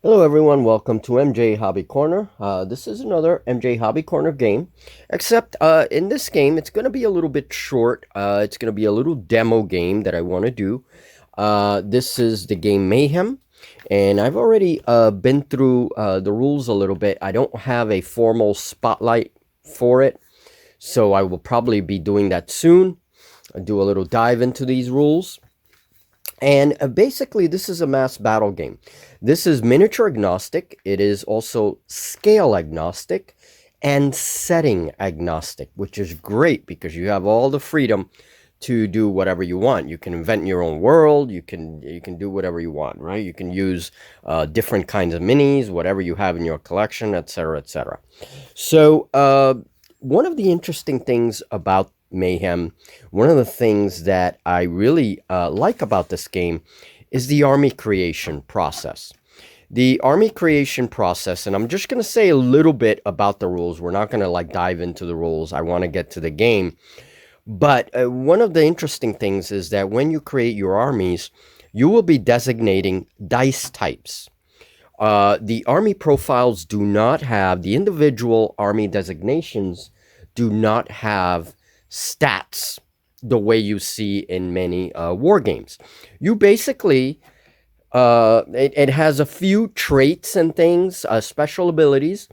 Hello everyone, welcome to MJ Hobby Corner. This is another MJ Hobby Corner game, except in this game it's going to be a little bit short. It's going to be a little demo game that I want to do. This is the game Mayhem, and I've already been through the rules a little bit. I don't have a formal spotlight for it, so I will probably be doing that soon. I'll do a little dive into these rules. And basically, this is a mass battle game. This is miniature agnostic. It is also scale agnostic and setting agnostic, which is great because you have all the freedom to do whatever you want. You can invent your own world. You can do whatever you want, right? You can use different kinds of minis, whatever you have in your collection, etc., etc. So one of the interesting things about Mayhem, one of the things that I really like about this game is the army creation process. The army creation process, and I'm just going to say a little bit about the rules. We're not going to like dive into the rules. I want to get to the game. But one of the interesting things is that when you create your armies, you will be designating dice types. The army profiles do not have, the individual army designations do not have stats the way you see in many war games. You basically, it has a few traits and things, special abilities,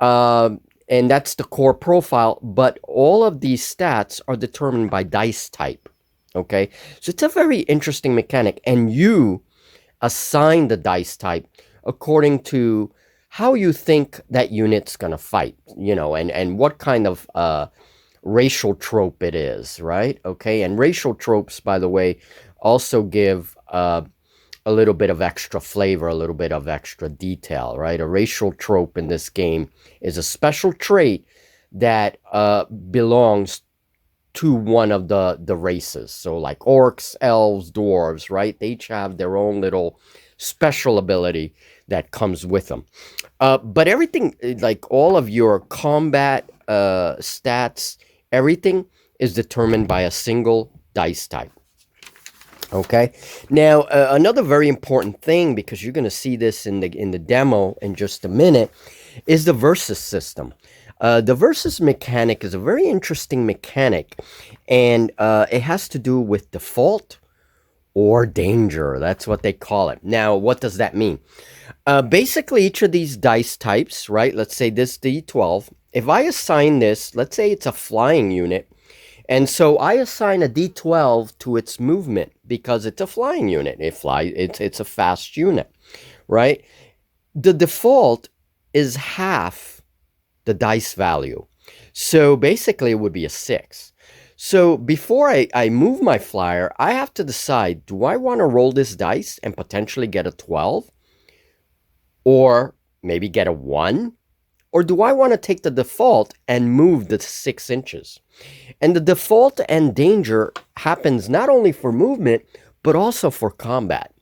and that's the core profile, but all of these stats are determined by dice type, okay? So it's a very interesting mechanic, and you assign the dice type according to how you think that unit's gonna fight, you know, and what kind of racial trope it is, right? Okay, and racial tropes, by the way, also give a little bit of extra flavor, a little bit of extra detail, right? A racial trope in this game is a special trait that belongs to one of the races. So like orcs, elves, dwarves, right? They each have their own little special ability that comes with them. But everything, like all of your combat stats, everything is determined by a single dice type. Okay. Now, another very important thing, because you're going to see this in the demo in just a minute, is the versus system. The versus mechanic is a very interesting mechanic, and it has to do with default or danger. That's what they call it. Now, what does that mean? Basically, each of these dice types, right? Let's say this D12. If I assign this, let's say it's a flying unit, and so I assign a D12 to its movement because it's a flying unit. It's a fast unit, right? The default is half the dice value. So basically, it would be a 6. So before I move my flyer, I have to decide, do I want to roll this dice and potentially get a 12? Or maybe get a 1? Or do I want to take the default and move the 6 inches? And the default and danger happens not only for movement, but also for combat.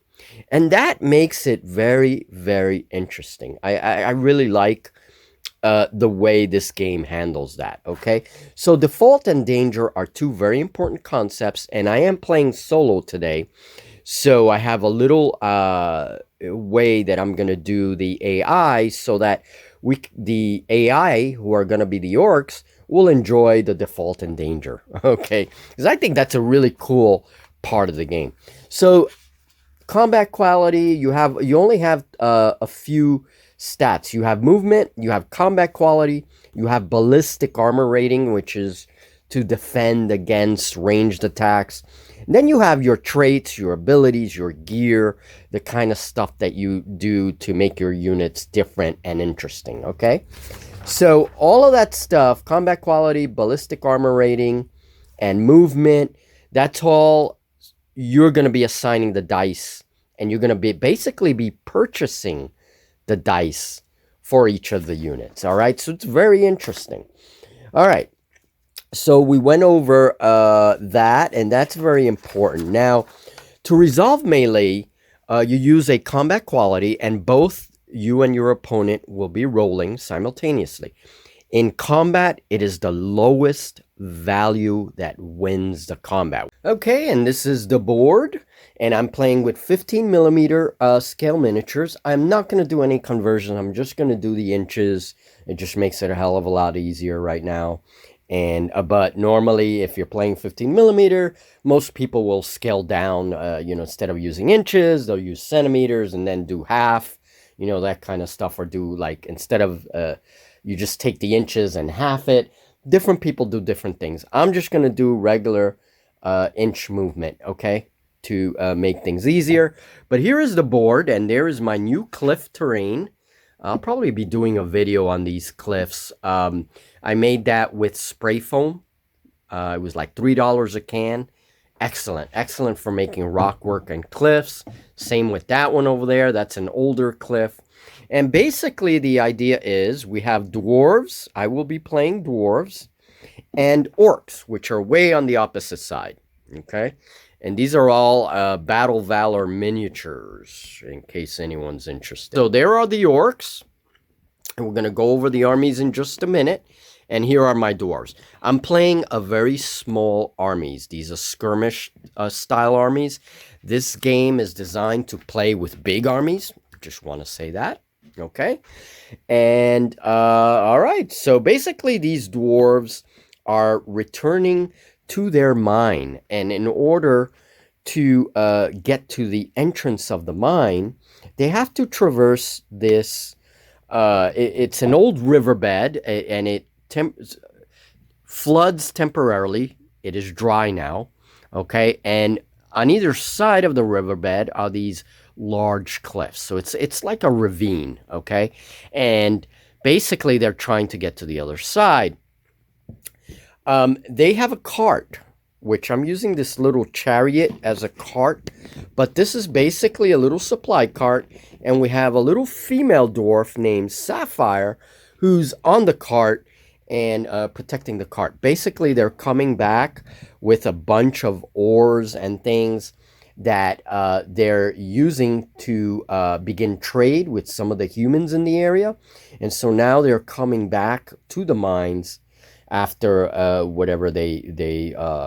And that makes it very, very interesting. I really like the way this game handles that, okay? So default and danger are two very important concepts, and I am playing solo today. So I have a little way that I'm going to do the AI so that the AI, who are going to be the orcs, will enjoy the default and danger, okay? Because I think that's a really cool part of the game. So combat quality, you only have a few stats. You have movement, you have combat quality, you have ballistic armor rating, which is to defend against ranged attacks. And then you have your traits, your abilities, your gear, the kind of stuff that you do to make your units different and interesting, okay? So all of that stuff, combat quality, ballistic armor rating, and movement, that's all you're going to be assigning the dice, and you're going to be basically be purchasing the dice for each of the units, all right? So it's very interesting. All right. So we went over that, and that's very important. Now, to resolve melee, you use a combat quality, and both you and your opponent will be rolling simultaneously. In combat, it is the lowest value that wins the combat. Okay, and this is the board, and I'm playing with 15 millimeter scale miniatures. I'm not going to do any conversion. I'm just going to do the inches. It just makes it a hell of a lot easier right now. And but normally, if you're playing 15 millimeter, most people will scale down. Instead of using inches, they'll use centimeters and then do half. That kind of stuff, or do like instead of you just take the inches and half it. Different people do different things. I'm just going to do regular inch movement, okay, to make things easier. But here is the board, and there is my new cliff terrain. I'll probably be doing a video on these cliffs. I made that with spray foam. It was like $3 a can. Excellent for making rock work and cliffs. Same with that one over there. That's an older cliff. And basically the idea is we have dwarves. I will be playing dwarves. And orcs, which are way on the opposite side. Okay? And these are all Battle Valor miniatures, in case anyone's interested. So there are the orcs. And we're going to go over the armies in just a minute. And here are my dwarves. I'm playing a very small armies. These are skirmish style armies. This game is designed to play with big armies. Just want to say that. Okay. And all right. So basically these dwarves are returning to their mine. And in order to get to the entrance of the mine, they have to traverse this. It's an old riverbed, and it floods temporarily. It is dry now, okay? And on either side of the riverbed are these large cliffs. So it's like a ravine, okay? And basically they're trying to get to the other side. They have a cart, which I'm using this little chariot as a cart, but this is basically a little supply cart, and we have a little female dwarf named Sapphire who's on the cart and protecting the cart. Basically, they're coming back with a bunch of ores and things that they're using to begin trade with some of the humans in the area. And so now they're coming back to the mines after whatever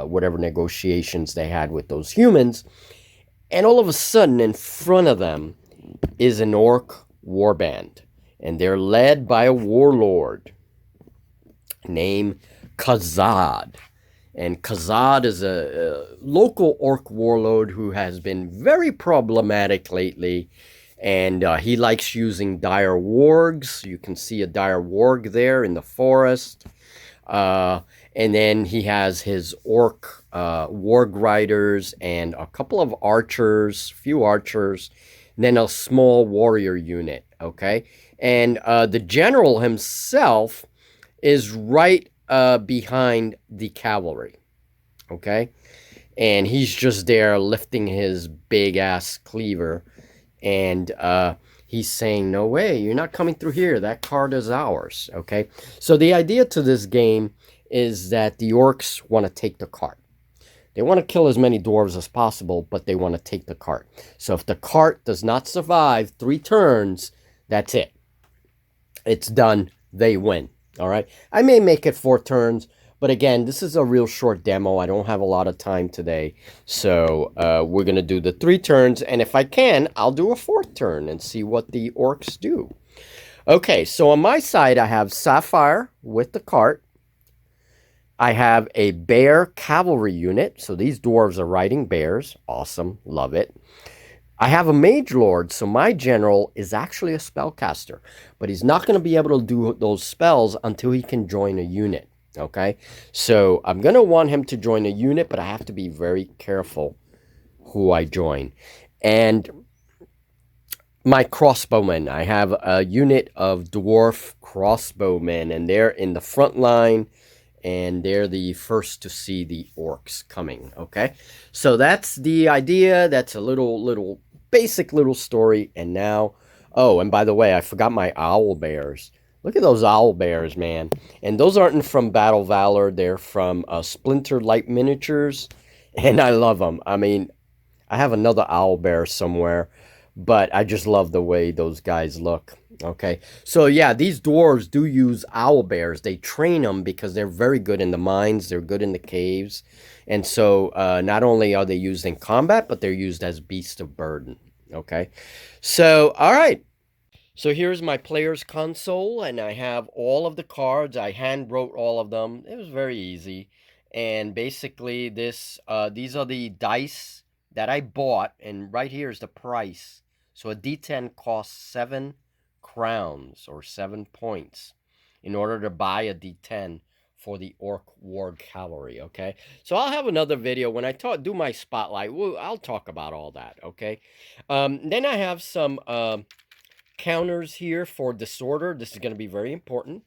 whatever negotiations they had with those humans. And all of a sudden, in front of them is an orc warband. And they're led by a warlord named Khazad. And Khazad is a local orc warlord who has been very problematic lately. And he likes using dire wargs. You can see a dire warg there in the forest. And then he has his orc warg riders and a couple of archers, few archers, and then a small warrior unit, okay? And the general himself is right behind the cavalry, okay? And he's just there lifting his big-ass cleaver, and he's saying, no way, you're not coming through here. That cart is ours, okay? So the idea to this game is that the orcs want to take the cart. They want to kill as many dwarves as possible, but they want to take the cart. So if the cart does not survive 3 turns, that's it. It's done. They win, all right? I may make it 4 turns, but again, this is a real short demo. I don't have a lot of time today. So we're going to do the 3 turns, and if I can, I'll do a 4th turn and see what the orcs do. Okay, so on my side, I have Sapphire with the cart. I have a bear cavalry unit. So these dwarves are riding bears. Awesome. Love it. I have a mage lord. So my general is actually a spellcaster. But he's not going to be able to do those spells until he can join a unit. Okay. So I'm going to want him to join a unit, but I have to be very careful who I join. And my crossbowmen. I have a unit of dwarf crossbowmen. And they're in the front line. And they're the first to see the orcs coming, okay? So that's the idea. That's a little basic little story. And now, oh, and by the way, I forgot my owl bears. Look at those owl bears, man. And those aren't from Battle Valor. They're from Splinter Light Miniatures. And I love them. I mean, I have another owl bear somewhere. but I just love the way those guys look. Okay, so yeah, these dwarves do use owl bears. They train them because they're very good in the mines, they're good in the caves, and so not only are they used in combat, but they're used as beasts of burden. Okay, so all right. So here's my player's console, and I have all of the cards. I hand wrote all of them. It was very easy. And basically, these are the dice that I bought, and right here is the price. So a D10 costs 7 crowns or 7 points in order to buy a D10 for the Orc War Cavalry. Okay, so I'll have another video when I do my spotlight. I'll talk about all that. Okay, then I have some. Counters here for disorder. This is going to be very important.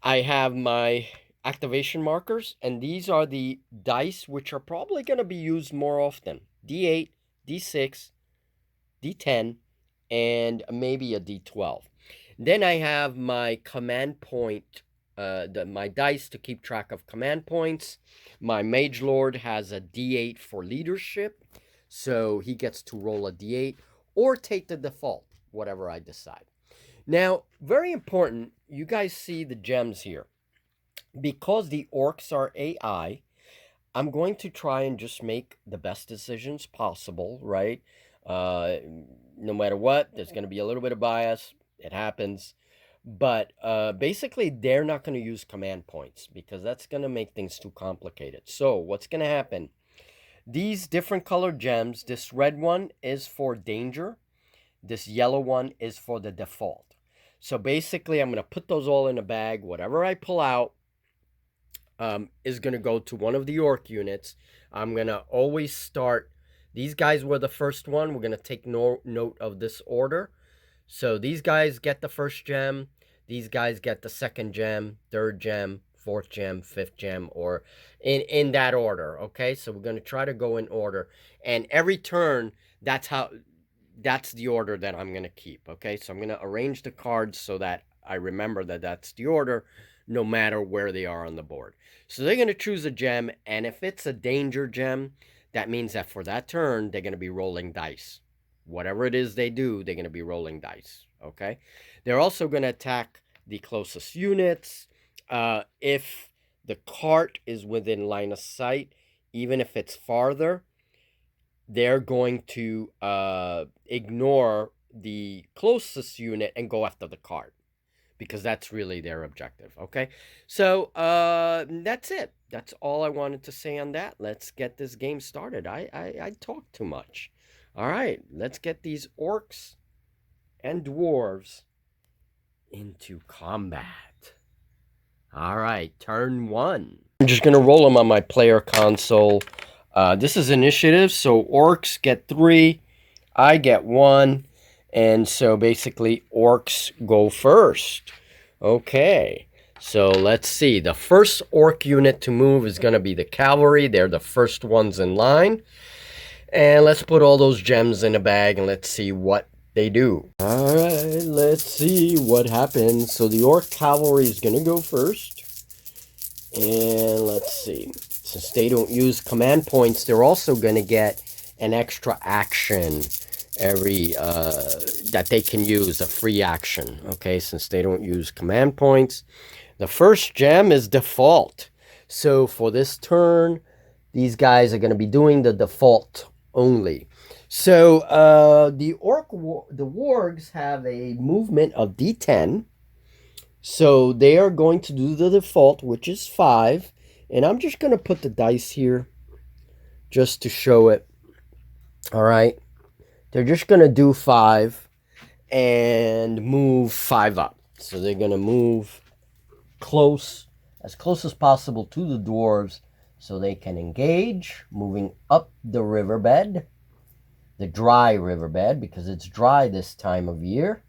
I have my activation markers, and these are the dice which are probably going to be used more often. D8, D6, D10, and maybe a D12. Then I have my command point, my dice to keep track of command points. My Mage Lord has a D8 for leadership, so he gets to roll a D8 or take the default, whatever I decide. Now, very important, you guys see the gems here. Because the orcs are AI, I'm going to try and just make the best decisions possible, right? No matter what, there's going to be a little bit of bias. It happens. But basically, they're not going to use command points because that's going to make things too complicated. So what's going to happen? These different colored gems, this red one is for danger. This yellow one is for the default. So basically, I'm going to put those all in a bag. Whatever I pull out is going to go to one of the orc units. I'm going to always start. These guys were the first one. We're going to take note of this order. So these guys get the first gem. These guys get the second gem, third gem, fourth gem, fifth gem, or in that order. Okay, so we're going to try to go in order. And every turn, that's the order that I'm going to keep, okay? So I'm going to arrange the cards so that I remember that that's the order no matter where they are on the board. So they're going to choose a gem, and if it's a danger gem, that means that for that turn, they're going to be rolling dice. Whatever it is they do, they're going to be rolling dice, okay? They're also going to attack the closest units. If the cart is within line of sight, even if it's farther, they're going to ignore the closest unit and go after the cart because that's really their objective, okay? So that's it. That's all I wanted to say on that. Let's get this game started. I talk too much. All right, let's get these orcs and dwarves into combat. All right, turn one. I'm just going to roll them on my player console. This is initiative, so orcs get 3, I get 1, and so basically orcs go first. Okay, so let's see. The first orc unit to move is going to be the cavalry. They're the first ones in line. And let's put all those gems in a bag and let's see what they do. All right, let's see what happens. So the orc cavalry is going to go first. And let's see. Since they don't use command points, they're also going to get an extra action every that they can use, a free action. Okay, since they don't use command points. The first gem is default. So for this turn, these guys are going to be doing the default only. So the wargs have a movement of D10. So they are going to do the default, which is 5. And I'm just going to put the dice here just to show it. All right. They're just going to do 5 and move 5 up. So they're going to move as close as possible to the dwarves so they can engage, moving up the riverbed, the dry riverbed, because it's dry this time of year.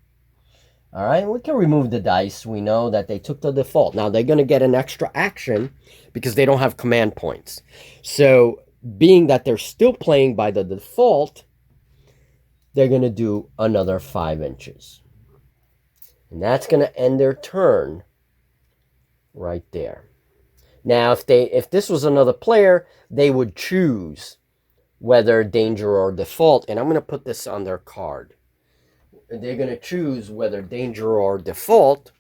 All right, we can remove the dice. We know that they took the default. Now, they're going to get an extra action because they don't have command points. So, being that they're still playing by the default, they're going to do another 5 inches. And that's going to end their turn right there. Now, if this was another player, they would choose whether danger or default. And I'm going to put this on their card. They're going to choose whether danger or default,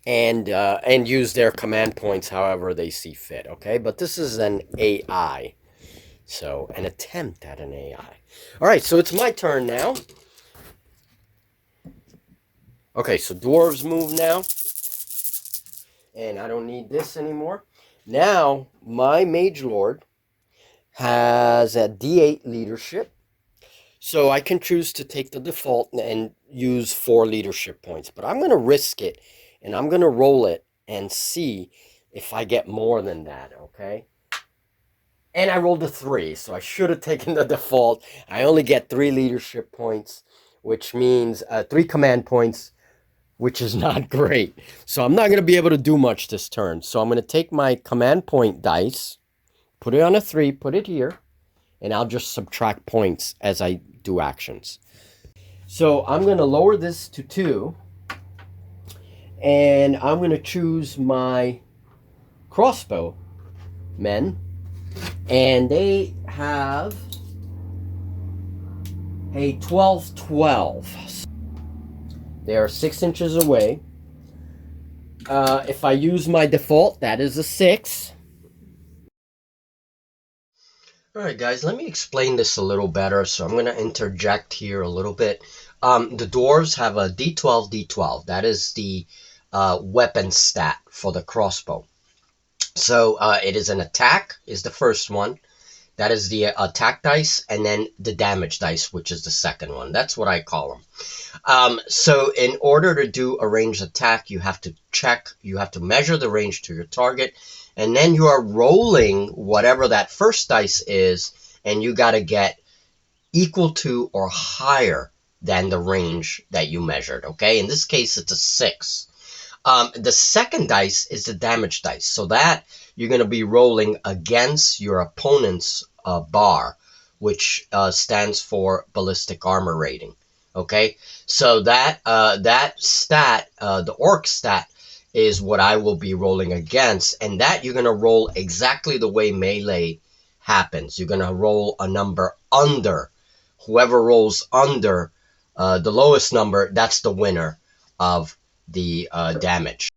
and use their command points however they see fit. Okay, but this is an AI, so an attempt at an AI. All right, so it's my turn now. Okay, so dwarves move now, and I don't need this anymore. Now my mage lord has a D8 leadership. So I can choose to take the default and use 4 leadership points. But I'm going to risk it, and I'm going to roll it and see if I get more than that, okay? And I rolled a 3, so I should have taken the default. I only get 3 leadership points, which means 3 command points, which is not great. So I'm not going to be able to do much this turn. So I'm going to take my command point dice, put it on a 3, put it here, and I'll just subtract points as I do actions. So I'm going to lower this to 2, and I'm going to choose my crossbow men, and they have a 12-12. They are 6 inches away. If I use my default, that is a 6. Alright guys, let me explain this a little better, so I'm going to interject here a little bit. The dwarves have a D12, D12. That is the weapon stat for the crossbow. So it is an attack, is the first one. That is the attack dice, and then the damage dice, which is the second one. That's what I call them. So in order to do a ranged attack, you have to measure the range to your target, and then you are rolling whatever that first dice is, and you got to get equal to or higher than the range that you measured, okay? In this case, it's a 6. The second dice is the damage dice, so that you're going to be rolling against your opponent's bar, which stands for ballistic armor rating, okay? So that stat, the orc stat, is what I will be rolling against, and that you're going to roll exactly the way melee happens. You're going to roll a number under. Whoever rolls under the lowest number, that's the winner of the damage.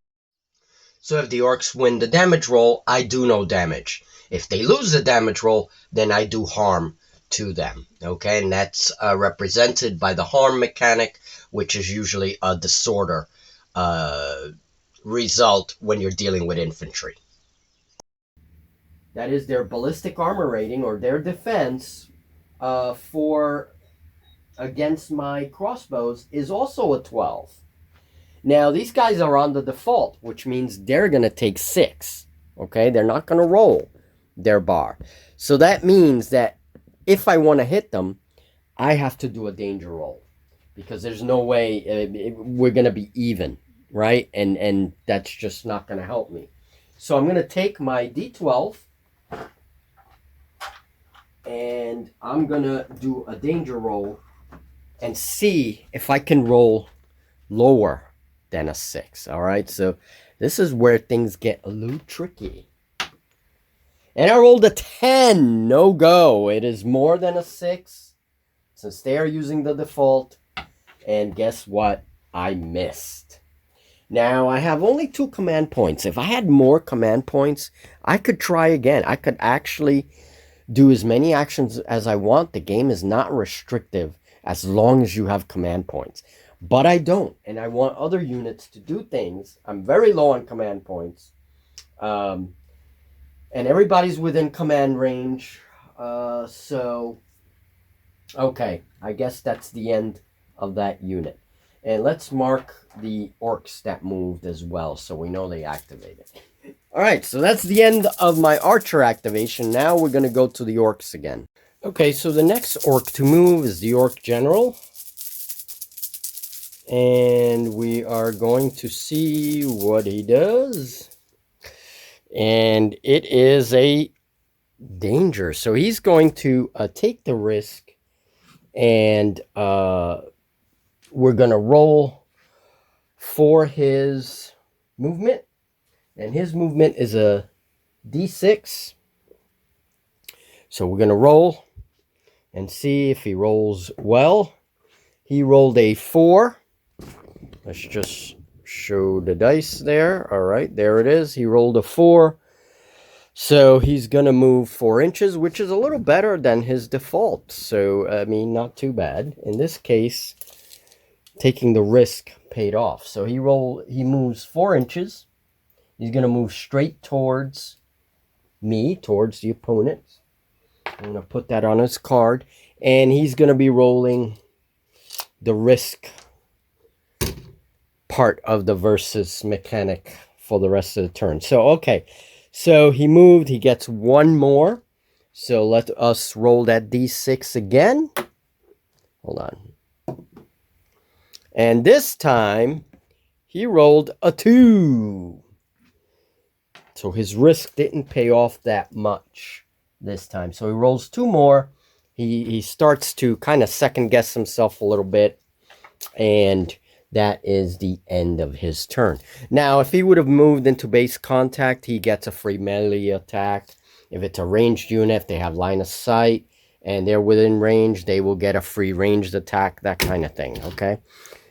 So if the orcs win the damage roll, I do no damage. If they lose the damage roll, then I do harm to them, okay? And that's represented by the harm mechanic, which is usually a disorder result when you're dealing with infantry. That is their ballistic armor rating, or their defense for against my crossbows is also a 12. Now these guys are on the default, which means they're going to take 6, okay? They're not going to roll their bar. So that means that if I want to hit them, I have to do a danger roll, because there's no way we're going to be even, right? And that's just not going to help me. So I'm going to take my D12, and I'm going to do a danger roll and see if I can roll lower than a 6. All right, so this is where things get a little tricky. And I rolled a 10. No go. It is more than a 6, since they are using the default. And guess what? I missed. Now, I have only 2 command points. If I had more command points, I could try again. I could actually do as many actions as I want. The game is not restrictive as long as you have command points. But I don't, and I want other units to do things. I'm very low on command points. And everybody's within command range. So, okay, I guess that's the end of that unit. And let's mark the orcs that moved as well, so we know they activated. Alright, so that's the end of my archer activation. Now we're going to go to the orcs again. Okay, so the next orc to move is the orc general. And we are going to see what he does. And it is a danger. So he's going to take the risk, and we're going to roll for his movement. And his movement is a D6. So we're going to roll and see if he rolls well. He rolled a 4. Let's just show the dice there. All right, there it is. He rolled a 4. So he's going to move 4 inches, which is a little better than his default. So, I mean, not too bad. In this case, taking the risk paid off. So he moves 4 inches. He's going to move straight towards me, towards the opponent. I'm going to put that on his card. And he's going to be rolling the risk part of the versus mechanic for the rest of the turn. So, okay. So he moved. He gets 1 more. So let us roll that d6 again. Hold on. And this time, he rolled a 2. So his risk didn't pay off that much this time. So he rolls 2 more. He starts to kind of second guess himself a little bit. And that is the end of his turn. Now, if he would have moved into base contact, he gets a free melee attack. If it's a ranged unit, if they have line of sight and they're within range, they will get a free ranged attack, that kind of thing, okay?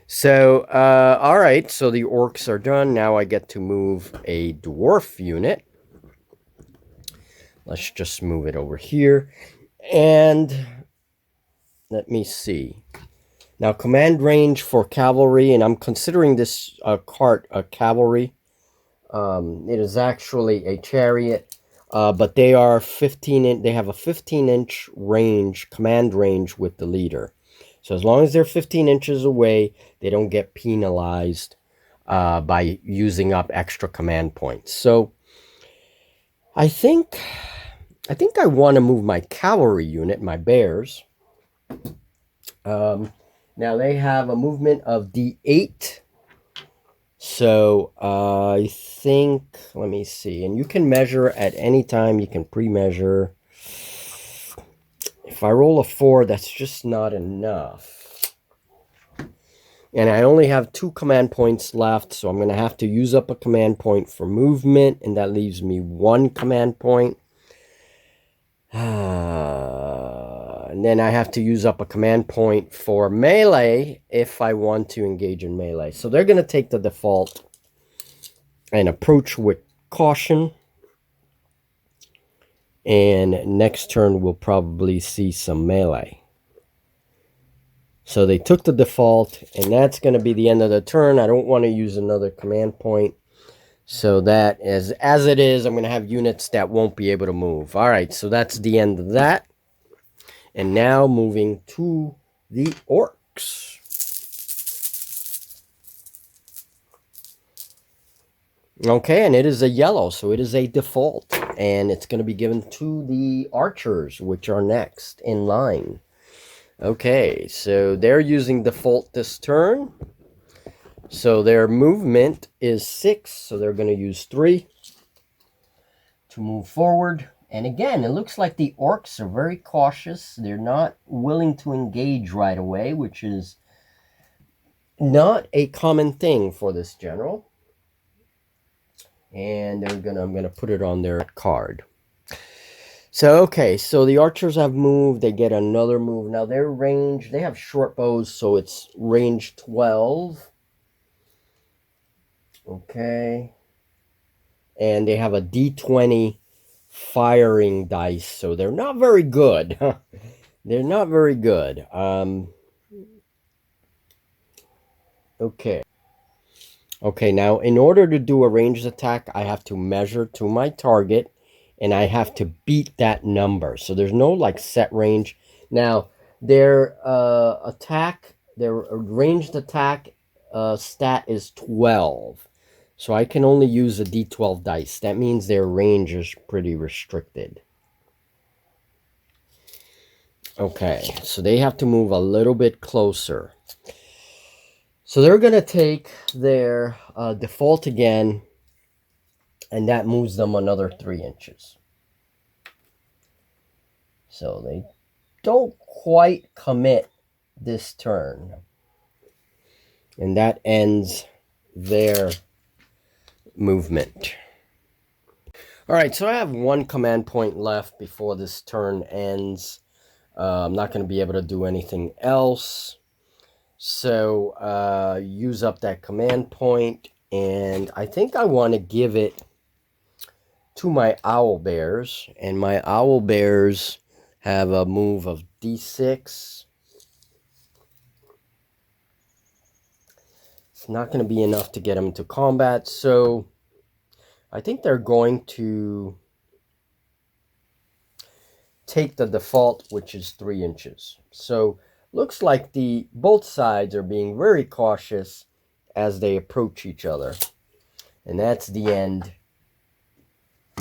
So, all right, so the orcs are done. Now I get to move a dwarf unit. Let's just move it over here. And let me see. Now, command range for cavalry, and I'm considering this cart a cavalry. It is actually a chariot, but they are 15. They have a 15-inch range, command range with the leader. So as long as they're 15 inches away, they don't get penalized by using up extra command points. So I think I want to move my cavalry unit, my bears. Now they have a movement of d8. So I think, let me see. And you can measure at any time. You can pre-measure. If I roll a 4, that's just not enough. And I only have 2 command points left. So I'm going to have to use up a command point for movement. And that leaves me 1 command point. And then I have to use up a command point for melee if I want to engage in melee. So they're going to take the default and approach with caution. And next turn we'll probably see some melee. So they took the default, and that's going to be the end of the turn. I don't want to use another command point. So that is, as it is, I'm going to have units that won't be able to move. All right, so that's the end of that. And now moving to the orcs. Okay, and it is a yellow, so it is a default. And it's going to be given to the archers, which are next in line. Okay, so they're using default this turn. So their movement is 6, so they're going to use 3 to move forward. And again, it looks like the orcs are very cautious. They're not willing to engage right away, which is not a common thing for this general. And I'm gonna put it on their card. So, okay, so the archers have moved. They get another move. Now, their range, they have short bows, so it's range 12. Okay. And they have a D20 firing dice, so they're not very good. They're not very good. Okay. Okay, now, in order to do a ranged attack, I have to measure to my target, and I have to beat that number. So there's no, like, set range. Now, their their ranged attack stat is 12. So I can only use a D12 dice. That means their range is pretty restricted. Okay, so they have to move a little bit closer. So they're going to take their default again, and that moves them another 3 inches. So they don't quite commit this turn. And that ends their movement. Alright, so I have one command point left before this turn ends. I'm not going to be able to do anything else. So, use up that command point. And I think I want to give it to my owl bears. And my owl bears have a move of d6. It's not going to be enough to get them into combat. So, I think they're going to take the default, which is 3 inches. So, looks like both sides are being very cautious as they approach each other. And that's the end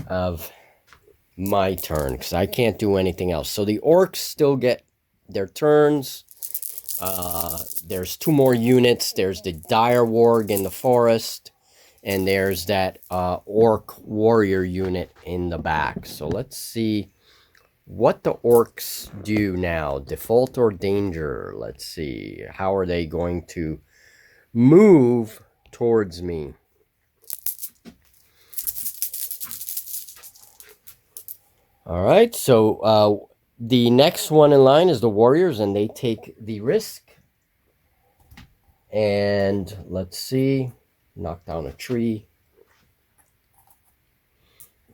of my turn, because I can't do anything else. So the orcs still get their turns. There's 2 more units. There's the dire warg in the forest, and there's that orc warrior unit in the back. So let's see what the orcs do now. Default or danger? Let's see. How are they going to move towards me? All right, so the next one in line is the warriors, and they take the risk. And let's see. Knock down a tree.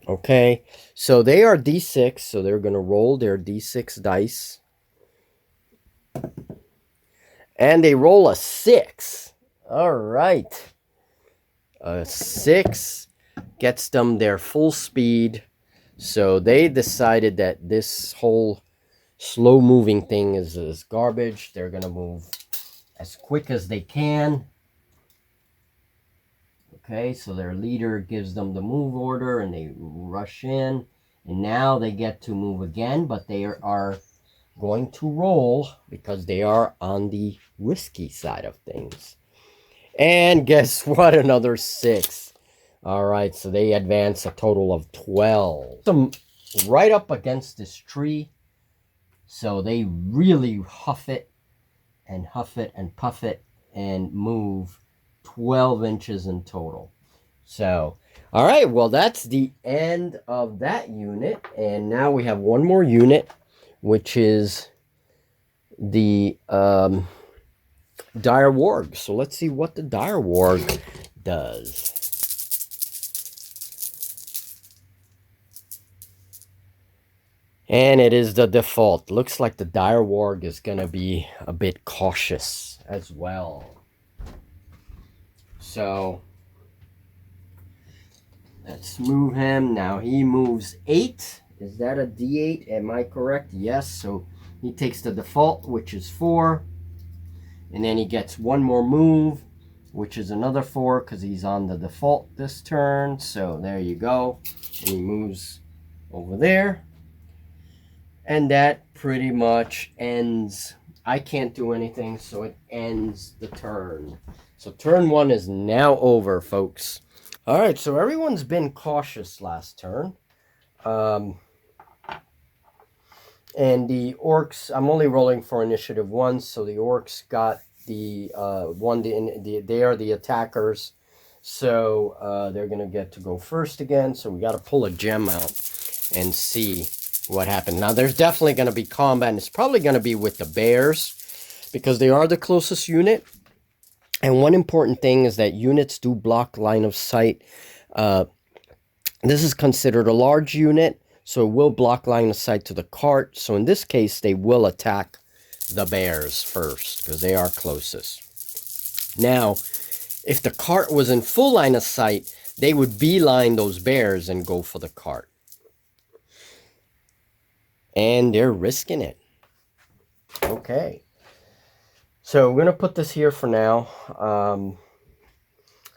Okay, so they are d6, so they're going to roll their d6 dice. And they roll a 6. All right. A 6 gets them their full speed. So they decided that this whole slow-moving thing is garbage. They're going to move as quick as they can. Okay, so their leader gives them the move order, and they rush in. And now they get to move again, but they are going to roll because they are on the risky side of things. And guess what? Another 6. All right, so they advance a total of 12. Some right up against this tree. So they really huff it and puff it and move 12 inches in total. So, all right, well, that's the end of that unit. And now we have one more unit, which is the dire warg. So let's see what the dire warg does. And it is the default. Looks like the dire warg is going to be a bit cautious as well. So, let's move him. Now he moves 8. Is that a d8? Am I correct? Yes. So he takes the default, which is 4. And then he gets one more move, which is another 4, because he's on the default this turn. So there you go. And he moves over there. And that pretty much ends. I can't do anything, so it ends the turn. So turn 1 is now over, folks. All right, so everyone's been cautious last turn. And the orcs, I'm only rolling for initiative 1, so the orcs got the they are the attackers. So they're going to get to go first again. So we got to pull a gem out and see what happened. Now, there's definitely going to be combat, and it's probably going to be with the bears because they are the closest unit. And one important thing is that units do block line of sight. This is considered a large unit, so it will block line of sight to the cart. So in this case, they will attack the bears first because they are closest. Now, if the cart was in full line of sight, they would beeline those bears and go for the cart. And they're risking it. Okay. So we're going to put this here for now.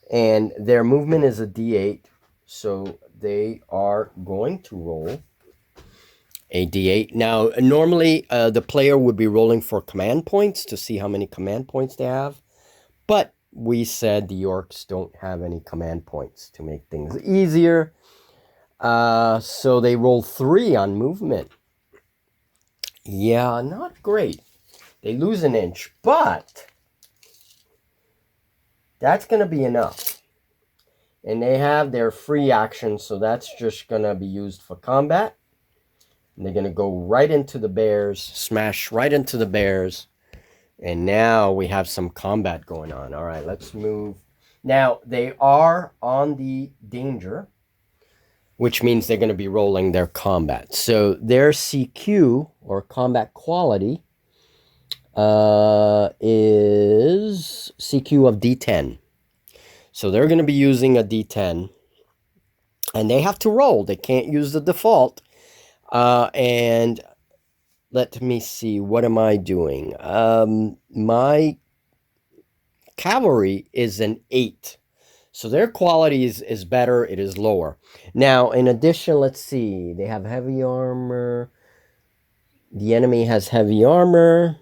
And their movement is a d8. So they are going to roll a d8. Now, normally the player would be rolling for command points to see how many command points they have. But we said the orcs don't have any command points to make things easier. So they roll 3 on movement. Yeah, not great. They lose an inch, but that's going to be enough. And they have their free action, so that's just going to be used for combat. And they're going to go right into the bears, smash right into the bears. And now we have some combat going on. All right, let's move. Now, they are on the danger, which means they're going to be rolling their combat. So their CQ, or combat quality, is CQ of D10. So they're going to be using a D10. And they have to roll. They can't use the default. And let me see. What am I doing? My cavalry is an 8. So their quality is better. It is lower. Now, in addition, let's see. They have heavy armor. The enemy has heavy armor.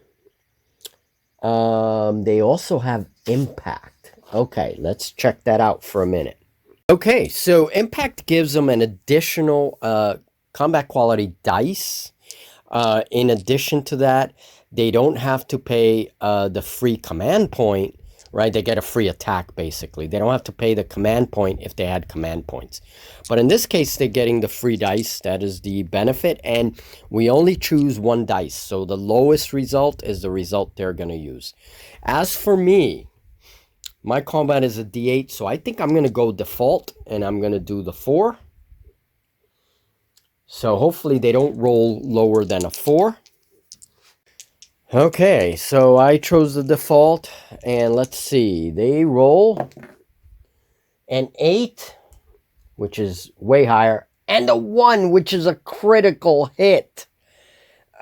They also have impact. Okay, let's check that out for a minute. Okay, so impact gives them an additional combat quality dice. In addition to that, they don't have to pay the free command point, right? They get a free attack, basically. They don't have to pay the command point if they had command points. But in this case, they're getting the free dice. That is the benefit. And we only choose one dice. So the lowest result is the result they're going to use. As for me, my combat is a D8. So I think I'm going to go default. And I'm going to do the 4. So hopefully they don't roll lower than a 4. Okay, so I chose the default, and let's see. They roll an 8, which is way higher, and a 1, which is a critical hit.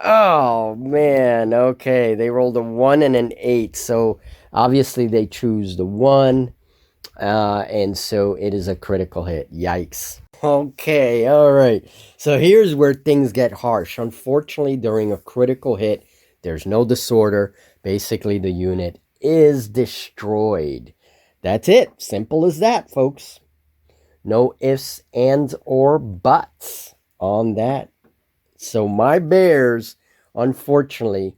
Oh, man. Okay, they rolled a 1 and an 8, so obviously they choose the 1, and so it is a critical hit. Yikes. Okay, all right. So here's where things get harsh. Unfortunately, during a critical hit, there's no disorder. Basically, the unit is destroyed. That's it. Simple as that, folks. No ifs, ands, or buts on that. So my bears, unfortunately,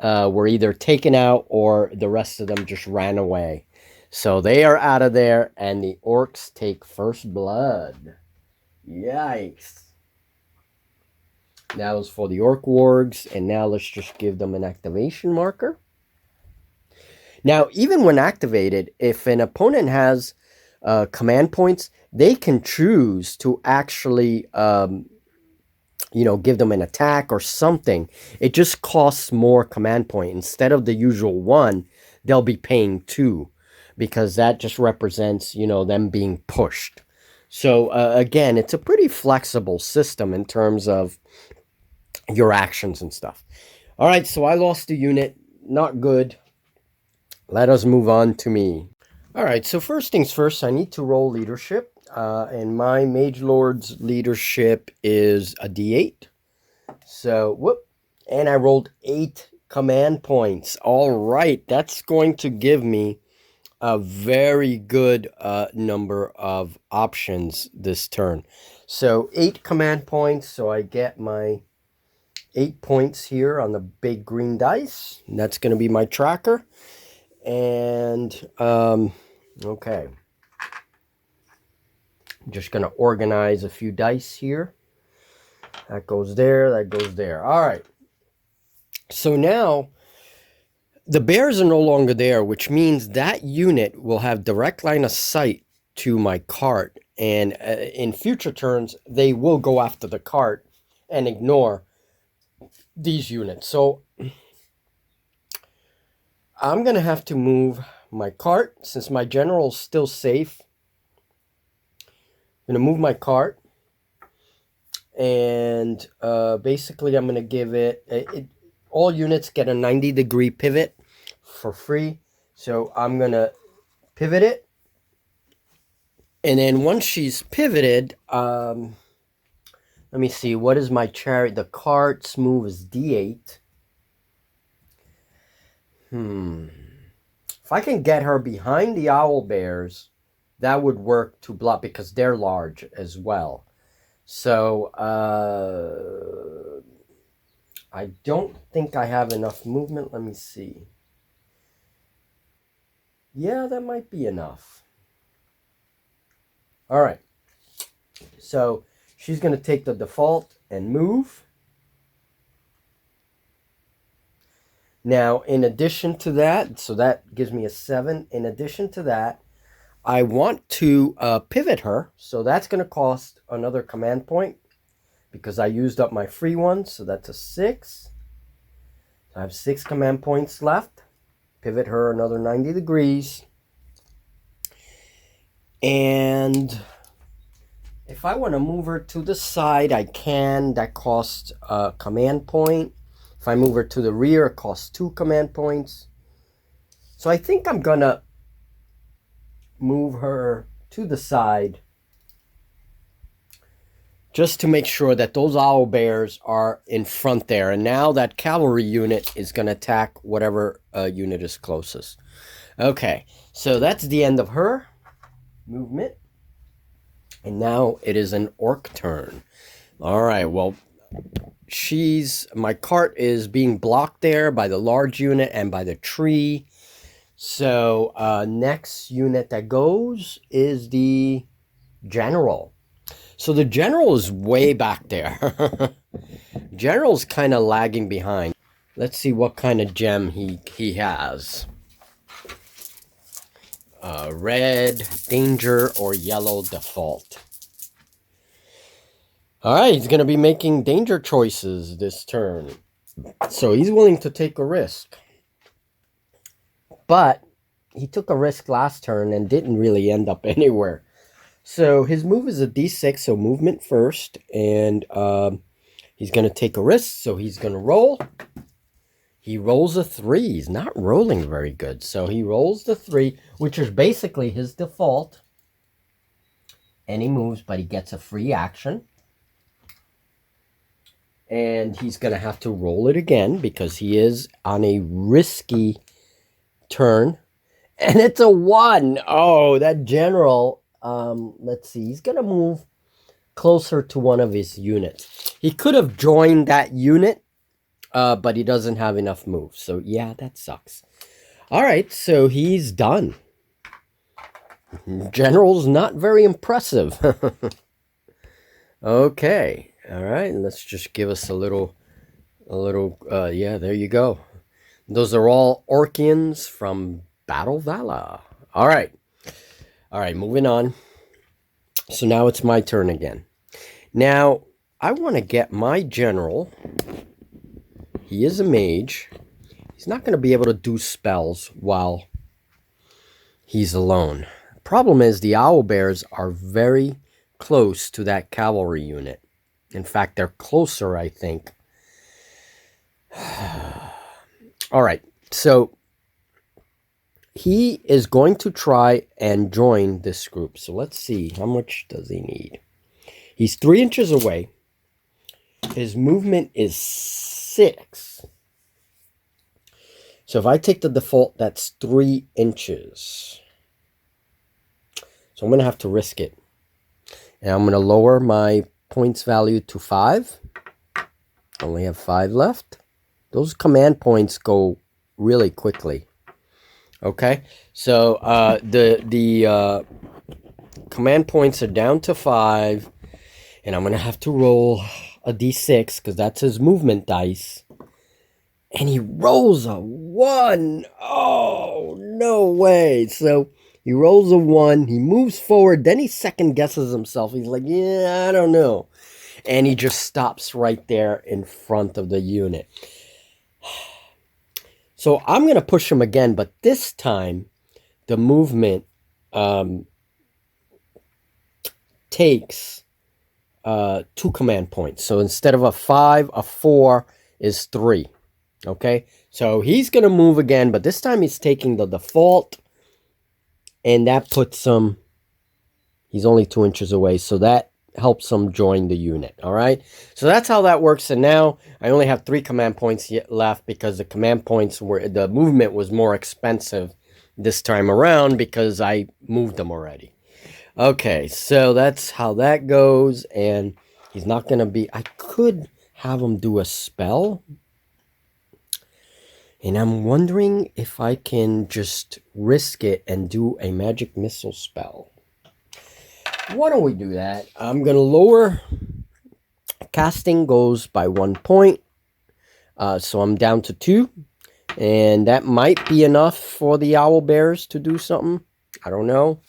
were either taken out or the rest of them just ran away. So they are out of there, and the orcs take first blood. Yikes. That was for the orc wargs, and now let's just give them an activation marker. Now, even when activated, if an opponent has command points, they can choose to actually, give them an attack or something. It just costs more command point. Instead of the usual 1, they'll be paying 2, because that just represents, them being pushed. So, again, it's a pretty flexible system in terms of your actions and stuff. All right, so I lost a unit. Not good. Let us move on to me. All right, so first things first, I need to roll leadership. And my Mage Lord's leadership is a D8. So, whoop. And I rolled 8 command points. All right, that's going to give me a very good number of options this turn. So 8 command points. So I get my 8 points here on the big green dice. And that's going to be my tracker. And, okay. I'm just going to organize a few dice here. That goes there. That goes there. All right. So now the bears are no longer there, which means that unit will have direct line of sight to my cart. And in future turns, they will go after the cart and ignore these units. So I'm going to have to move my cart since my general's still safe. I'm going to move my cart. And basically, I'm going to give it, all units get a 90-degree pivot for free. So I'm going to pivot it. And then once she's pivoted, let me see, what is my chariot? The cart's move is D8. If I can get her behind the owl bears, that would work to block because they're large as well. So, I don't think I have enough movement. Let me see. Yeah, that might be enough. All right. So she's going to take the default and move. Now, in addition to that, so that gives me a 7. In addition to that, I want to pivot her. So that's going to cost another command point because I used up my free one. So that's a 6. So I have 6 command points left. Pivot her another 90 degrees. And if I want to move her to the side, I can. That costs a command point. If I move her to the rear, it costs 2 command points. So I think I'm going to move her to the side just to make sure that those owl bears are in front there. And now that cavalry unit is going to attack whatever unit is closest. Okay, so that's the end of her movement. And now it is an orc turn. All right, well, my cart is being blocked there by the large unit and by the tree. So next unit that goes is the general. So the general is way back there. General's kind of lagging behind. Let's see what kind of gem he has. Red, danger, or yellow default. All right, he's going to be making danger choices this turn. So he's willing to take a risk. But he took a risk last turn and didn't really end up anywhere. So his move is a d6, so movement first. And he's going to take a risk, so he's going to roll. He rolls a 3. He's not rolling very good. So he rolls the 3, which is basically his default. And he moves, but he gets a free action. And he's going to have to roll it again because he is on a risky turn. And it's a 1. Oh, that general, let's see. He's going to move closer to one of his units. He could have joined that unit, but he doesn't have enough moves. So, yeah, that sucks. All right, so he's done. General's not very impressive. Okay. All right, let's just give us a little, yeah, there you go. Those are all Orcians from Battle Valor. All right, moving on. So now it's my turn again. Now, I want to get my general. He is a mage. He's not going to be able to do spells while he's alone. Problem is, the owl bears are very close to that cavalry unit. In fact, they're closer, I think. All right, so he is going to try and join this group. So let's see, how much does he need? He's 3 inches away. His movement is 6. So if I take the default, that's 3 inches. So I'm going to have to risk it. And I'm going to lower my points value to 5. I only have 5 left. Those command points go really quickly. Okay, so the command points are down to 5, and I'm gonna have to roll a d6 because that's his movement dice. And he rolls a 1. Oh, no way! So he rolls a 1. He moves forward. Then he second guesses himself. He's like, yeah, I don't know. And he just stops right there in front of the unit. So I'm going to push him again. But this time, the movement takes 2 command points. So instead of a 5, a 4 is 3. Okay? So he's going to move again. But this time he's taking the default. And that puts him, he's only 2 inches away, so that helps him join the unit, all right? So that's how that works, and now I only have 3 command points left because the command points were, the movement was more expensive this time around because I moved them already. Okay, so that's how that goes, and he's not going to be, I could have him do a spell. And I'm wondering if I can just risk it and do a magic missile spell. why don't we do that? I'm going to lower. Casting goes by 1 point. So I'm down to 2. And that might be enough for the owl bears to do something. I don't know.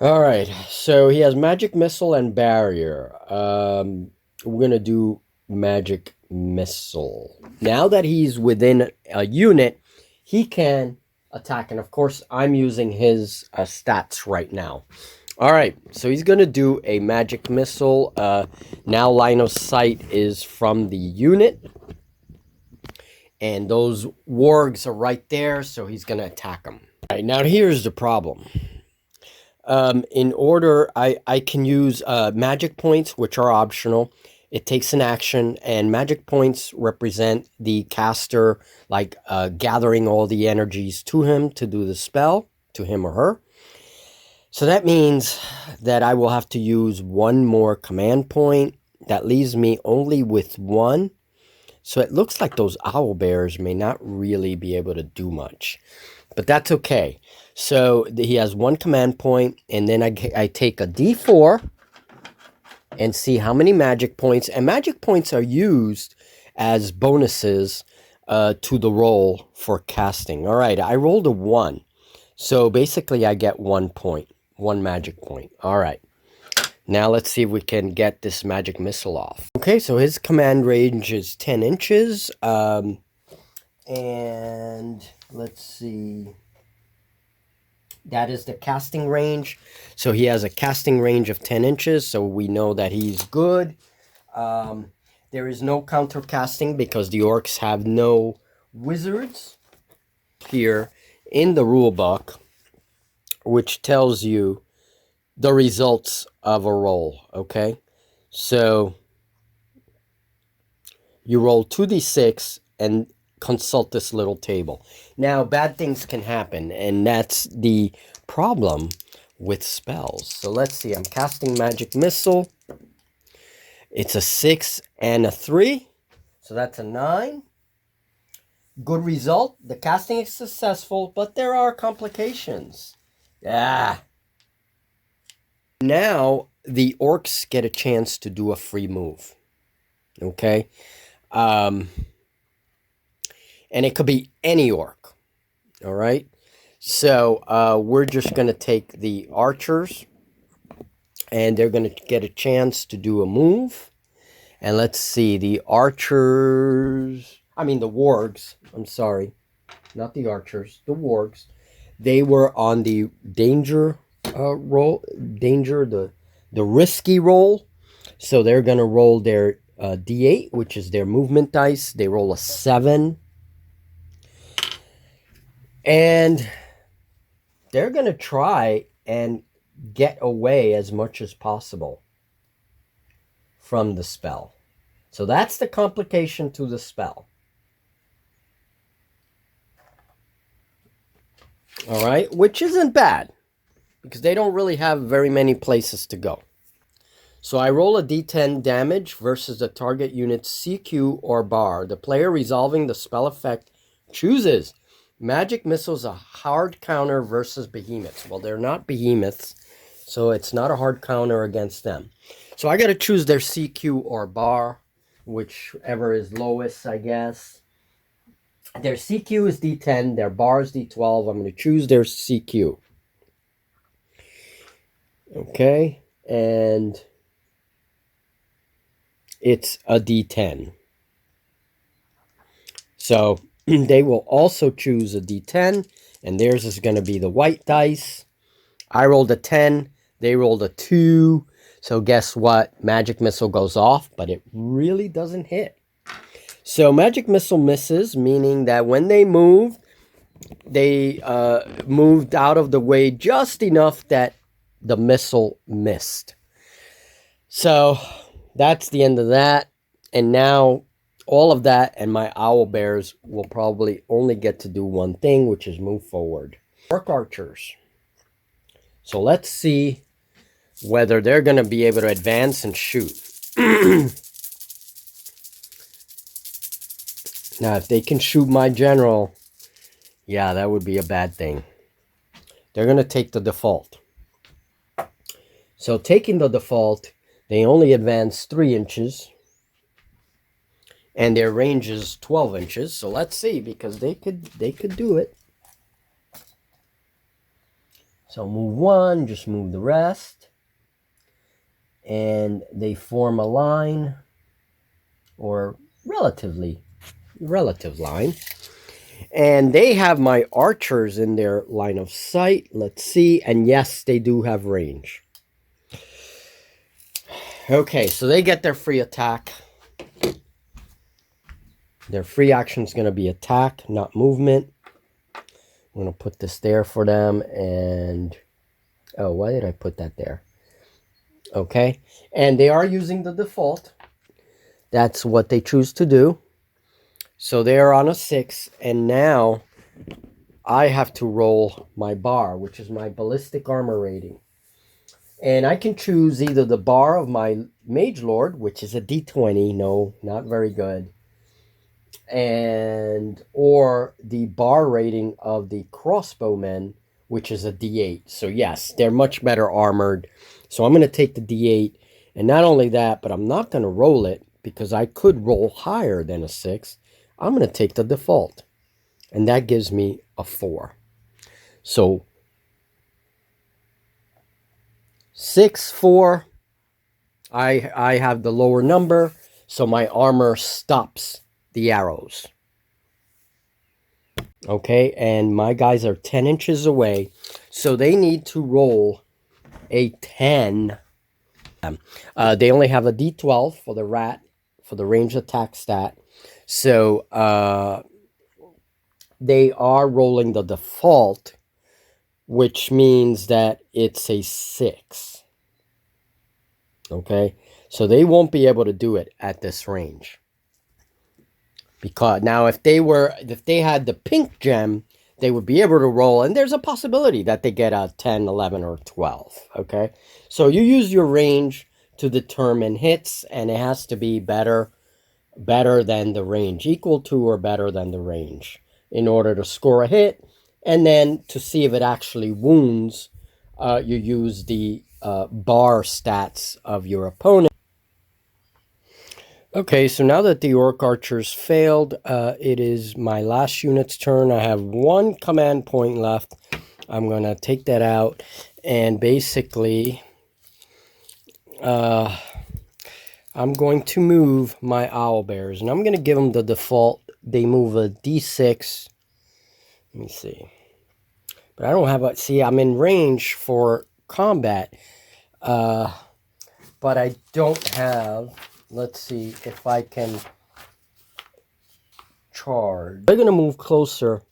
All right. So he has magic missile and barrier. We're going to do magic missile. Now that he's within a unit, he can attack. And of course, I'm using his stats right now. All right. So he's going to do a magic missile. Now line of sight is from the unit. And those wargs are right there, so he's going to attack them. All right, now here's the problem. In order, I can use magic points, which are optional. It takes an action, and magic points represent the caster, like gathering all the energies to him to do the spell, to him or her. So that means that I will have to use one more command point. That leaves me only with 1. So it looks like those owl bears may not really be able to do much. But that's okay. So he has 1 command point, and then I take a D4 and see how many magic points. And magic points are used as bonuses to the roll for casting. All right, I rolled a 1. So basically I get 1 point, 1 magic point. All right. Now let's see if we can get this magic missile off. Okay, so his command range is 10 inches. And let's see. That is the casting range. So he has a casting range of 10 inches. So we know that he's good. There is no counter casting because the orcs have no wizards here in the rule book, which tells you the results of a roll, okay? So you roll 2d6 and consult this little table. Now, bad things can happen, and that's the problem with spells. So let's see, I'm casting Magic Missile. It's a 6 and a 3, so that's a 9. Good result. The casting is successful, but there are complications. Now, the orcs get a chance to do a free move. Okay? And it could be any orc. All right? So, we're just going to take the archers. And they're going to get a chance to do a move. And let's see. The archers... I mean, the wargs. I'm sorry. Not the archers. The wargs. They were on the danger... the risky roll. So they're going to roll their D8, which is their movement dice. They roll a 7. And they're going to try and get away as much as possible from the spell. So that's the complication to the spell. All right, which isn't bad, because they don't really have very many places to go. So I roll a d10 damage versus the target unit's CQ or bar. The player resolving the spell effect chooses Magic Missile's a hard counter versus behemoths. Well, they're not behemoths, so it's not a hard counter against them. So I got to choose their CQ or bar, whichever is lowest, I guess. Their CQ is D10, their bar is D12. I'm going to choose their CQ. Okay, and it's a D10. So they will also choose a D10, and theirs is going to be the white dice. I rolled a 10, they rolled a 2. So guess what? Magic Missile goes off, but it really doesn't hit. So Magic Missile misses, meaning that when they moved, they moved out of the way just enough that the missile missed. So that's the end of that. And now all of that and my owl bears will probably only get to do one thing, which is move forward. Orc archers. So let's see whether they're going to be able to advance and shoot. Now, if they can shoot my general, yeah, that would be a bad thing. They're going to take the default. So taking the default, they only advance 3 inches. And their range is 12 inches. So let's see, because they could do it. So move 1, just move the rest. And they form a line, or relative line. And they have my archers in their line of sight. Let's see. And yes, they do have range. Okay, so they get their free attack. Their free action is going to be attack, not movement. I'm going to put this there for them. And, oh, why did I put that there? Okay, and they are using the default. That's what they choose to do. So they're on a 6, and now I have to roll my bar, which is my ballistic armor rating. And I can choose either the bar of my Mage Lord, which is a D20, no, not very good, or the bar rating of the crossbowmen, which is a D8. So yes, they're much better armored. So I'm going to take the D8, and not only that, but I'm not going to roll it, because I could roll higher than a 6. I'm going to take the default, and that gives me a 4. So 6, 4, I have the lower number, so my armor stops the arrows. Okay, and my guys are 10 inches away, so they need to roll a 10. They only have a D12 for the rat, for the range attack stat. So they are rolling the default, which means that it's a 6. Okay, so they won't be able to do it at this range. Because now if they had the pink gem, they would be able to roll, and there's a possibility that they get a 10, 11, or 12. Okay, so you use your range to determine hits, and it has to be better than the range, equal to or better than the range, in order to score a hit. And then to see if it actually wounds, you use the bar stats of your opponent. Okay, so now that the Orc Archers failed, it is my last unit's turn. I have 1 command point left. I'm going to take that out, and basically I'm going to move my Owlbears, and I'm going to give them the default. They move a D6. Let me see. But I don't have a... See, I'm in range for combat, but I don't have... Let's see if I can charge. They're going to move closer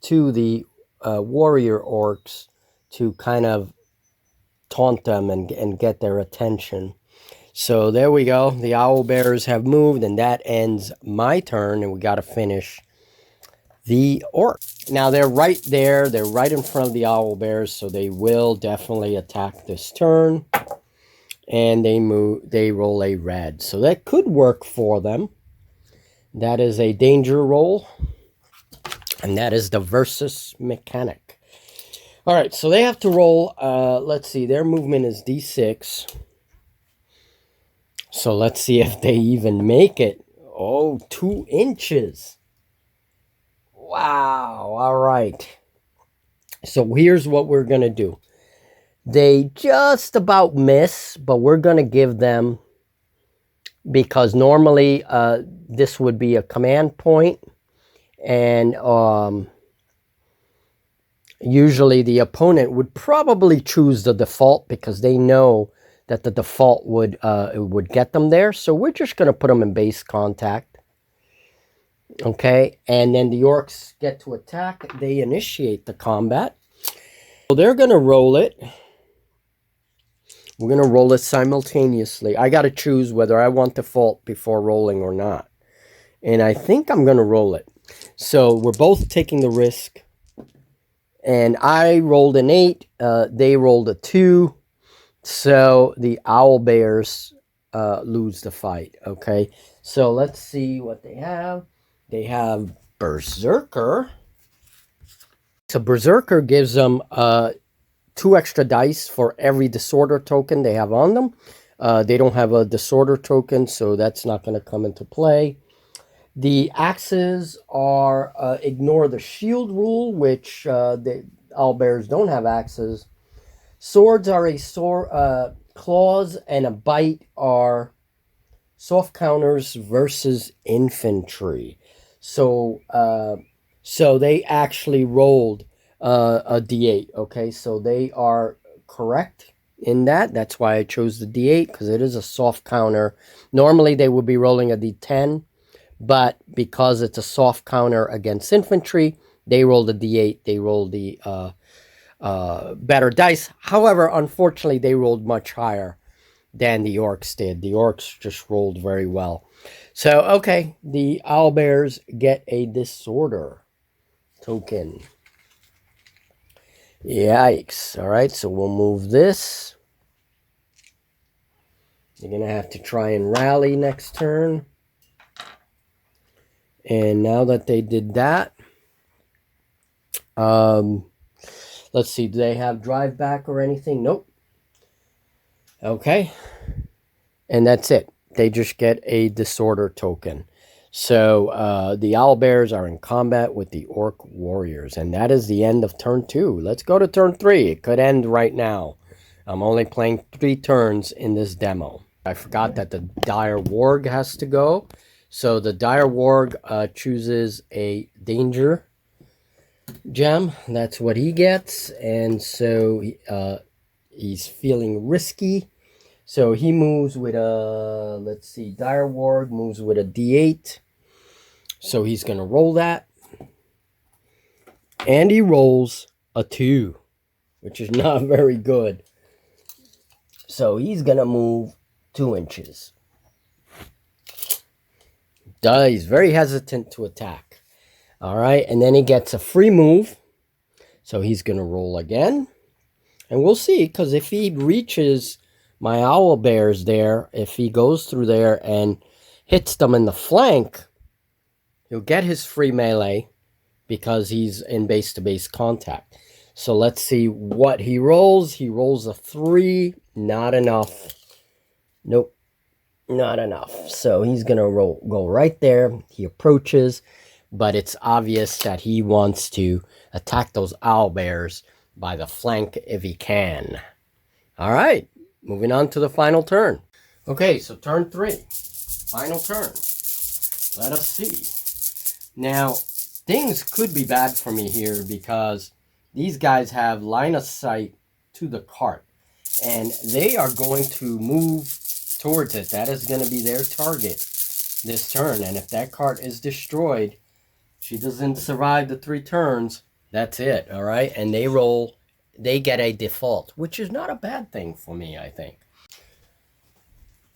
to the warrior orcs to kind of taunt them and get their attention. So there we go. The Owlbears have moved, and that ends my turn, and we got to finish the orc. Now they're right there. They're right in front of the Owlbears, so they will definitely attack this turn. And they roll a red. So that could work for them. That is a danger roll. And that is the versus mechanic. All right, so they have to roll, let's see, their movement is D6. So let's see if they even make it. Oh, 2 inches. Wow, all right. So here's what we're going to do. They just about miss, but we're going to give them, because normally this would be a command point, and usually the opponent would probably choose the default because they know that the default would get them there. So we're just going to put them in base contact. Okay, and then the orcs get to attack. They initiate the combat. So they're going to roll it. We're going to roll it simultaneously. I got to choose whether I want default before rolling or not. And I think I'm going to roll it. So we're both taking the risk. And I rolled an 8. They rolled a 2. So the Owlbears lose the fight. Okay. So let's see what they have. They have Berserker. So Berserker gives them 2 extra dice for every disorder token they have on them. They don't have a disorder token, so that's not going to come into play. The axes are ignore the shield rule, which the owlbears don't have axes. Swords are a sword. Claws and a bite are soft counters versus infantry. So they actually rolled a D8. Okay, so they are correct in that. That's why I chose the D8, because it is a soft counter. Normally they would be rolling a D10, but because it's a soft counter against infantry, they rolled a D8. They rolled the better dice. However, unfortunately, they rolled much higher than the orcs did. The orcs just rolled very well. So, okay, the owlbears get a disorder token. Yikes. All right, so we'll move this. You're going to have to try and rally next turn. And now that they did that, let's see, do they have drive back or anything? Nope. Okay. And that's it. They just get a disorder token. So the owlbears are in combat with the orc warriors. And that is the end of turn 2. Let's go to turn 3. It could end right now. I'm only playing 3 turns in this demo. I forgot that the dire warg has to go. So the dire warg chooses a danger gem. That's what he gets. And so he's feeling risky. So he moves with a, let's see, dire warg moves with a D8. So he's going to roll that. And he rolls a 2, which is not very good. So he's going to move 2 inches. He's very hesitant to attack. All right, and then he gets a free move. So he's going to roll again. And we'll see, because if he reaches my owlbears there, if he goes through there and hits them in the flank, he'll get his free melee because he's in base-to-base contact. So let's see what he rolls. He rolls a 3. Not enough. Nope. Not enough. So he's going to go right there. He approaches, but it's obvious that he wants to attack those owlbears by the flank if he can. All right. Moving on to the final turn. Okay, so turn 3. Final turn. Let us see. Now, things could be bad for me here because these guys have line of sight to the cart. And they are going to move towards it. That is going to be their target this turn. And if that cart is destroyed, she doesn't survive the 3 turns, that's it, all right? And they get a default, which is not a bad thing for me, I think.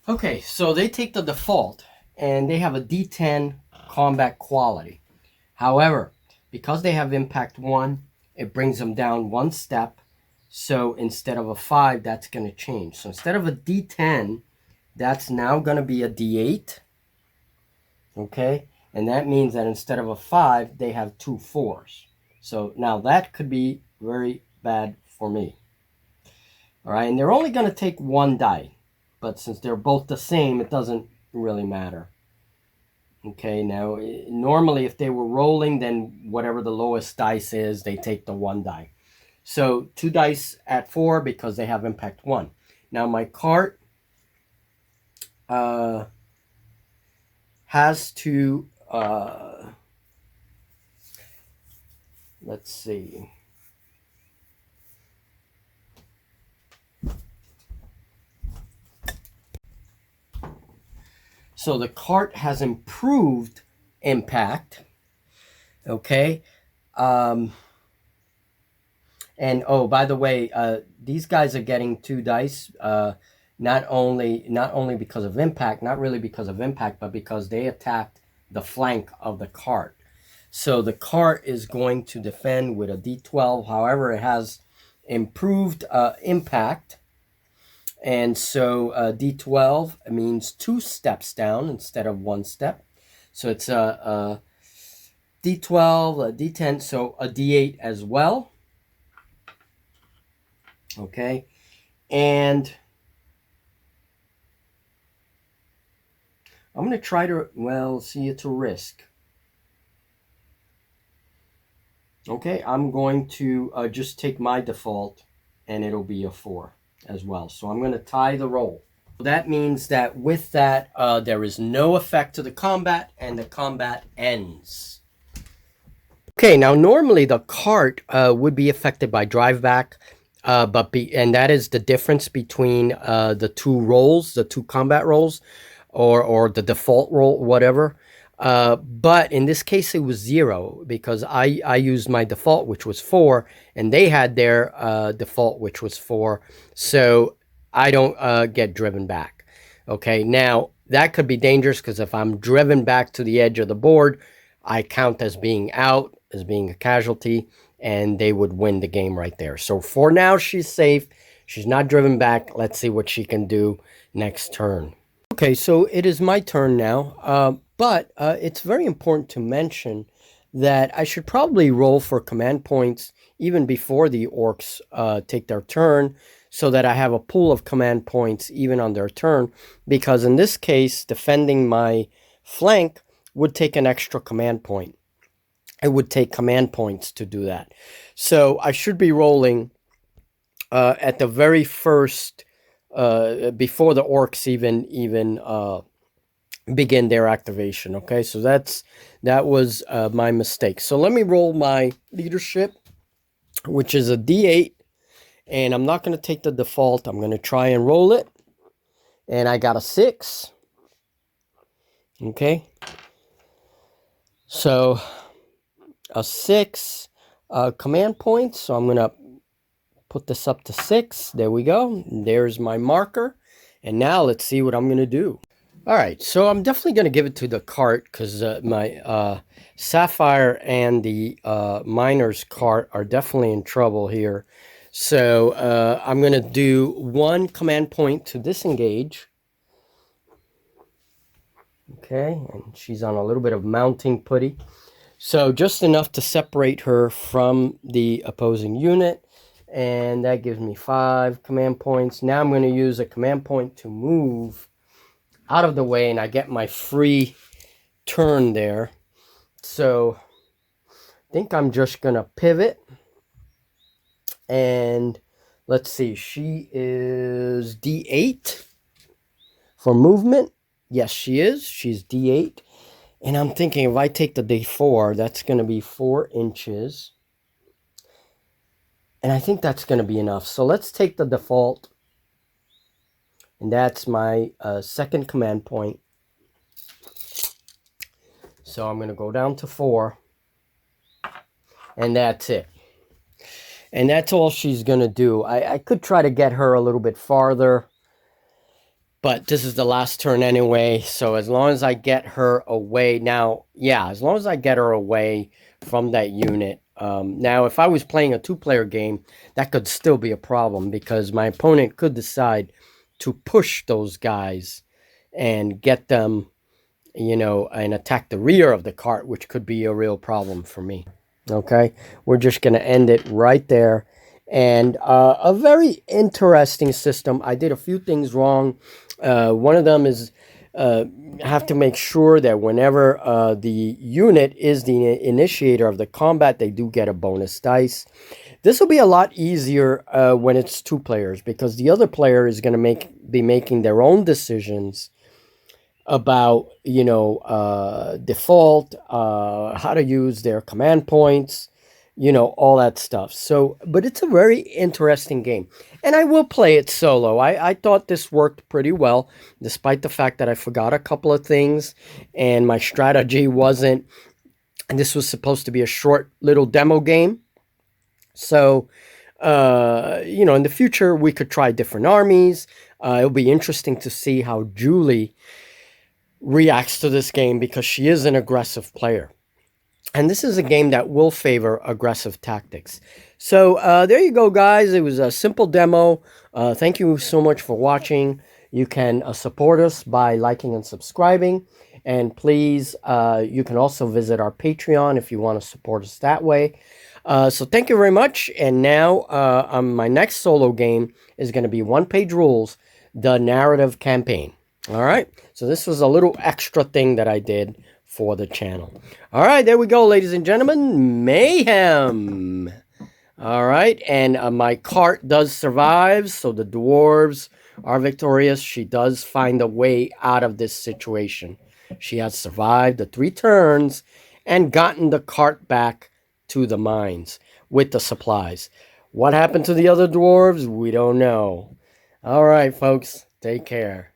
Okay, so they take the default, and they have a D10 combat quality. However, because they have impact 1, it brings them down 1 step. So instead of a 5, that's going to change. So instead of a D10, that's now going to be a D8. Okay? And that means that instead of a 5, they have 2 4s. So now that could be very bad for me. All right? And they're only going to take 1 die. But since they're both the same, it doesn't really matter. Okay? Now, normally if they were rolling, then whatever the lowest dice is, they take the 1 die. So 2 dice at 4 because they have impact 1. Now my cart has to, let's see. So the cart has improved impact. Okay. And oh, by the way, these guys are getting 2 dice. Not only because of impact, not really because of impact, but because they attacked the flank of the cart. So the cart is going to defend with a D12. However, it has improved impact. And so D12 means 2 steps down instead of 1 step. So it's a D12, a D10, so a D8 as well. Okay, and I'm going to try to, well, see, it's a risk. Okay, I'm going to just take my default, and it'll be a 4 as well. So I'm going to tie the roll. That means that with that, there is no effect to the combat, and the combat ends. Okay, now normally the cart would be affected by drive back, and that is the difference between the two rolls, the two combat rolls, or the default roll, whatever. But in this case, it was 0 because I used my default, which was 4, and they had their default, which was 4. So I don't get driven back. Okay, now that could be dangerous because if I'm driven back to the edge of the board, I count as being out, as being a casualty, and they would win the game right there. So for now, she's safe. She's not driven back. Let's see what she can do next turn. Okay, so it is my turn now, but it's very important to mention that I should probably roll for command points even before the orcs take their turn, so that I have a pool of command points even on their turn, because in this case, defending my flank would take an extra command point. It would take command points to do that. So I should be rolling at the very first, before the orcs even begin their activation. Okay, so that was my mistake. So let me roll my leadership, which is a D8, and I'm not going to take the default. I'm going to try and roll it, and I got a 6. Okay, so a 6 command points. So I'm going to put this up to 6. There we go. There's my marker. And now let's see what I'm going to do. All right, so I'm definitely going to give it to the cart because my Sapphire and the Miner's cart are definitely in trouble here. So I'm going to do 1 command point to disengage. Okay, and she's on a little bit of mounting putty. So just enough to separate her from the opposing unit. And that gives me 5 command points. Now I'm going to use a command point to move out of the way, and I get my free turn there. So I think I'm just going to pivot. And let's see, she is D8 for movement. Yes, she is. She's D8. And I'm thinking if I take the D4, that's going to be 4 inches. And I think that's going to be enough. So let's take the default. And that's my second command point. So I'm going to go down to 4. And that's it. And that's all she's going to do. I could try to get her a little bit farther. But this is the last turn anyway. So as long as I get her away. Now, yeah, as long as I get her away from that unit. Now, if I was playing a 2-player game, that could still be a problem. Because my opponent could decide to push those guys and get them, you know, and attack the rear of the cart, which could be a real problem for me. Okay, we're just going to end it right there. And a very interesting system. I did a few things wrong. One of them is have to make sure that whenever the unit is the initiator of the combat, they do get a bonus dice. This will be a lot easier when it's 2 players, because the other player is going to be making their own decisions about, you know, default, how to use their command points, you know, all that stuff. So, but it's a very interesting game. And I will play it solo. I thought this worked pretty well, despite the fact that I forgot a couple of things and my strategy wasn't, and this was supposed to be a short little demo game. So, you know, in the future, we could try different armies. It'll be interesting to see how Julie reacts to this game, because she is an aggressive player. And this is a game that will favor aggressive tactics. So there you go, guys. It was a simple demo. Thank you so much for watching. You can support us by liking and subscribing. And please, you can also visit our Patreon if you want to support us that way. So thank you very much. And now my next solo game is going to be one-page rules, the narrative campaign. All right. So this was a little extra thing that I did for the channel. All right, there we go, ladies and gentlemen. Mayhem. All right, and my cart does survive, so the dwarves are victorious. She does find a way out of this situation. She has survived the 3 turns and gotten the cart back to the mines with the supplies. What happened to the other dwarves? We don't know. All right, folks, take care.